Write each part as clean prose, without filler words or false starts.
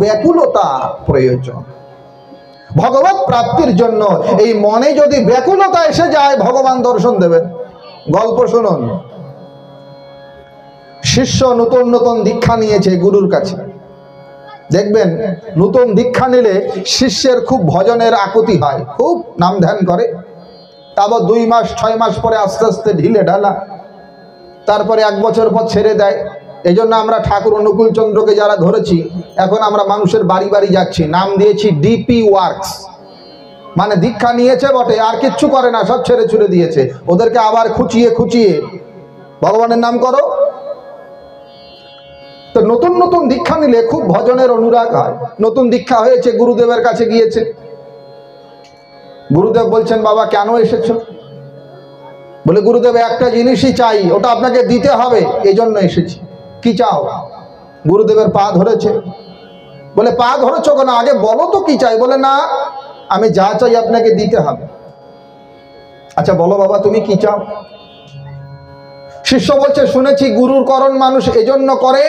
ব্যাকুলতা প্রয়োজন। ভগবত প্রাপ্তির জন্য এই মনে যদি ব্যাকুলতা এসে যায়, ভগবান দর্শন দেবেন। গল্প শুনুন। শিষ্য নতুন নতুন দীক্ষা নিয়েছে গুরুর কাছে। দেখবেন নতুন দীক্ষা নিলে শিষ্যের খুব ভজনের আকুতি হয়, খুব নাম ধ্যান করে। তারপর 2 মাস 6 মাস পরে আস্তে আস্তে ঢিলে ঢালা, তারপরে 1 বছর পর ছেড়ে দেয়। এই জন্য আমরা ঠাকুর অনুকূল চন্দ্রকে যারা ধরেছি, এখন আমরা মানুষের বাড়ি বাড়ি যাচ্ছি, নাম দিয়েছি ডিপি ওয়ার্কস। মানে দীক্ষা নিয়েছে বটে, আর কিচ্ছু করে না, সব ছেড়ে ছুড়ে দিয়েছে। ওদেরকে আবার খুঁচিয়ে খুঁচিয়ে ভগবানের নাম করো। তো নতুন নতুন দীক্ষা নিলে খুব ভজনের অনুরাগ হয়। নতুন দীক্ষা হয়েছে, গুরুদেবের কাছে গিয়েছে। গুরুদেব বলছেন, বাবা কেন এসেছো? বলে, গুরুদেব একটা জিনিসই চাই, ওটা আপনাকে দিতে হবে, এই জন্য এসেছি। কি চাও? গুরুদেবের পা ধরেছে। বলে, পা ধরেছো কেন? আগে বলো তো কি চাই। বলে, না, আমি যা চাই আপনাকে দিতে হবে। আচ্ছা বলো বাবা, তুমি কি চাও? শিষ্য বলছে, শুনেছি গুরুর করণ মানুষ এজন্য করে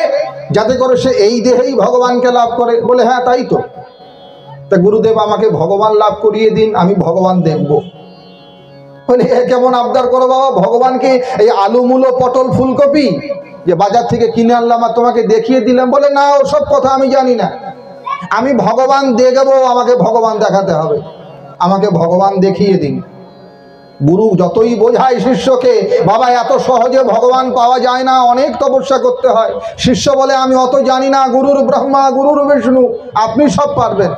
যাতে করে সে এই দেহেই ভগবানকে লাভ করে। বলে, হ্যাঁ তাই তো। তা গুরুদেব আমাকে ভগবান লাভ করিয়ে দিন, আমি ভগবান দেখব। বলে, এ কেমন আবদার করো বাবা? ভগবানকে এই আলু মূলো পটল ফুলকপি যে বাজার থেকে কিনে আনলাম আর তোমাকে দেখিয়ে দিলাম? বলে, না, ওসব কথা আমি জানি না, আমি ভগবান দেখবো, আমাকে ভগবান দেখাতে হবে, আমাকে ভগবান দেখিয়ে দিন। গুরু যতই বোঝায় শিষ্যকে, বাবা এত সহজে ভগবান পাওয়া যায় না, অনেক তপস্যা করতে হয়। শিষ্য বলে, আমি অত জানি না, গুরুর ব্রহ্মা গুরুর বিষ্ণু, আপনি সব পারবেন,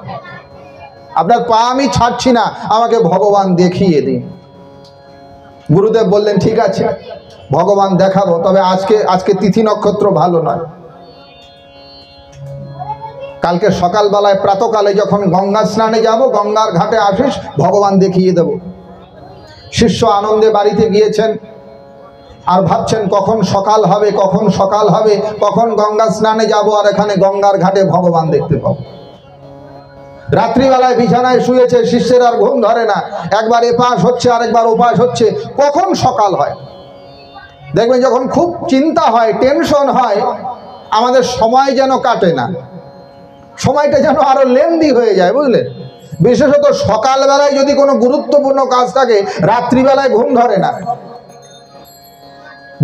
আপনার পা আমি ছাড়ছি না, আমাকে ভগবান দেখিয়ে দিন। গুরুদেব বললেন, ঠিক আছে ভগবান দেখাবো, তবে আজকে তিথি নক্ষত্র ভালো নয়। কালকে সকালবেলায় প্রাতকালে যখন গঙ্গা স্নানে যাব, গঙ্গার ঘাটে আসিস, ভগবান দেখিয়ে দেব। শিষ্য আনন্দে বাড়িতে গিয়েছেন, আর ভাবছেন কখন সকাল হবে, কখন সকাল হবে, কখন গঙ্গা স্নানে যাব, আর এখানে গঙ্গার ঘাটে ভগবান দেখতে পাবো। রাত্রিবেলায় বিছানায় শুয়েছে, শিষ্যের আর ঘুম ধরে না, একবার এপাশ হচ্ছে আরেকবার ওপাশ হচ্ছে, কখন সকাল হয়। দেখবেন যখন খুব চিন্তা হয়, টেনশন হয়, আমাদের সময় যেন কাটে না, সময়টা যেন আরো লেন্দি হয়ে যায়, বুঝলেন। বিশেষত সকালবেলায় যদি কোনো গুরুত্বপূর্ণ কাজ থাকে, রাত্রিবেলায় ঘুম ধরে না।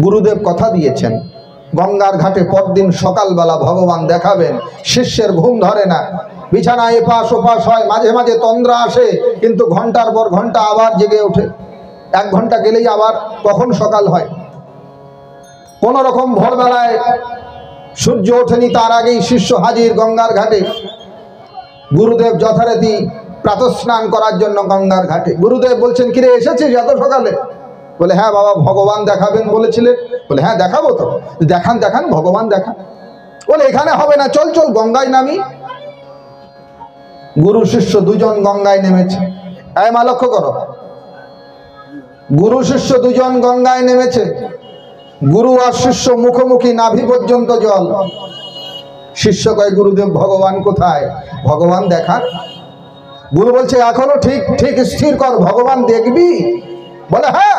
গুরুদেব কথা দিয়েছেন, গঙ্গার ঘাটে পরদিন সকালবেলা ভগবান দেখাবেন। শিষ্যের ঘুম ধরে না, বিছানায় এপাশ ওপাশ হয়, মাঝে মাঝে তন্দ্রা আসে, কিন্তু ঘন্টার পর ঘন্টা আবার জেগে ওঠে। 1 ঘন্টা গেলেই আবার কখন সকাল হয়। কোন রকম ভোরবেলায় সূর্য ওঠেনি, তার আগেই শিষ্য হাজির গঙ্গার ঘাটে। গুরুদেব যথারীতি প্রাতঃস্নান করার জন্য গঙ্গার ঘাটে। গুরুদেব বলছেন, কিরে এসেছিস এত সকালে? বলে, হ্যাঁ বাবা, ভগবান দেখাবেন বলেছিলেন। বলে, হ্যাঁ দেখাবো তো, দেখান দেখান, ভগবান দেখান। বলে, এখানে হবে না, চল চল গঙ্গায় নামি। গুরু শিষ্য দুজন গঙ্গায় নেমেছে। এই মা লক্ষ্য করো, গুরু শিষ্য দুজন গঙ্গায় নেমেছে। গুরু আর শিষ্য মুখোমুখি, নাভি পর্যন্ত জল। শিষ্য কয়, গুরুদেব ভগবান কোথায়? ভগবান দেখান। গুরু বলছে, এখনো ঠিক ঠিক স্থির কর, ভগবান দেখবি? বলে, হ্যাঁ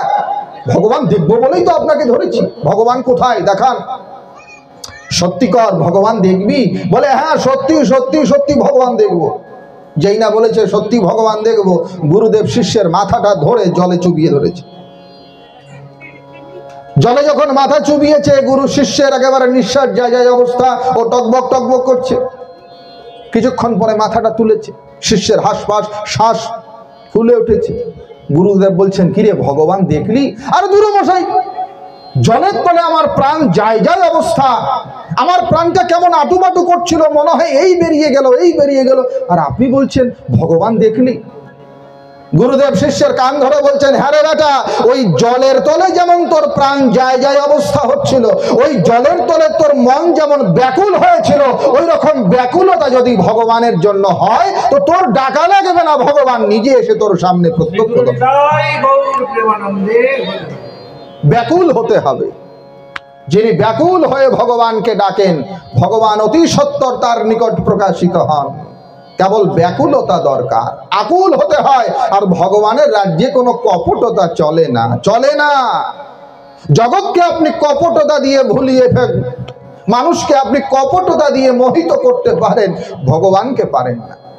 ভগবান দেখবো বলেই তো আপনাকে ধরেছি, ভগবান কোথায় দেখান। সত্যি কর, ভগবান দেখবি? বলে, হ্যাঁ সত্যি সত্যি সত্যি ভগবান দেখবো। যেই না বলেছে সত্যি ভগবান দেখবো, গুরুদেব শিষ্যের মাথাটা ধরে জলে চুবিয়ে ধরেছে। জলে যখন মাথা চুবিয়েছে, গুরু শিষ্যের একেবারে নিঃশ্বাস যায় যায় অবস্থা, ও টকবক টকবক করছে। কিছুক্ষণ পরে মাথাটা তুলেছে, শিষ্যের হাঁসফাঁস শ্বাস ফুলে উঠেছে। গুরুদেব বলছেন, কিরে ভগবান দেখলি? আর গুরু মশাই, জলের তলে আমার প্রাণ যায় যায় অবস্থা, আমার প্রাণটা কেমন আটুমাটু করছিল, মনে হয় এই বেরিয়ে গেল এই বেরিয়ে গেল, আর আপনি বলছেন ভগবান দেখলি? গুরুদেব শিষ্যের কান ধরে বলছেন, হ্যাঁ রে বেটা, ওই জলের তলে যেমন তোর প্রাণ যায় যায় অবস্থা হচ্ছিল, ওই জলের তলে তোর মন যেমন ব্যাকুল হয়েছিল, ওই রকম ব্যাকুলতা যদি ভগবানের জন্য হয়, তো তোর ডাকা লাগবে না, ভগবান নিজে এসে তোর সামনে প্রত্যক্ষ করবে। ব্যাকুল হতে হবে। যিনি ব্যাকুল হয়ে ভগবানকে ডাকেন, ভগবান অতি সত্বর তার নিকট প্রকাশিত হন। কেবল ব্যাকুলতা দরকার, আকুল হতে হয়। আর ভগবানের রাজ্যে কোনো কপটতা চলে না, চলে না। জগৎকে আপনি কপটতা দিয়ে ভুলিয়ে মানুষকে আপনি কপটতা দিয়ে মোহিত করতে পারেন, ভগবানকে পারেন না।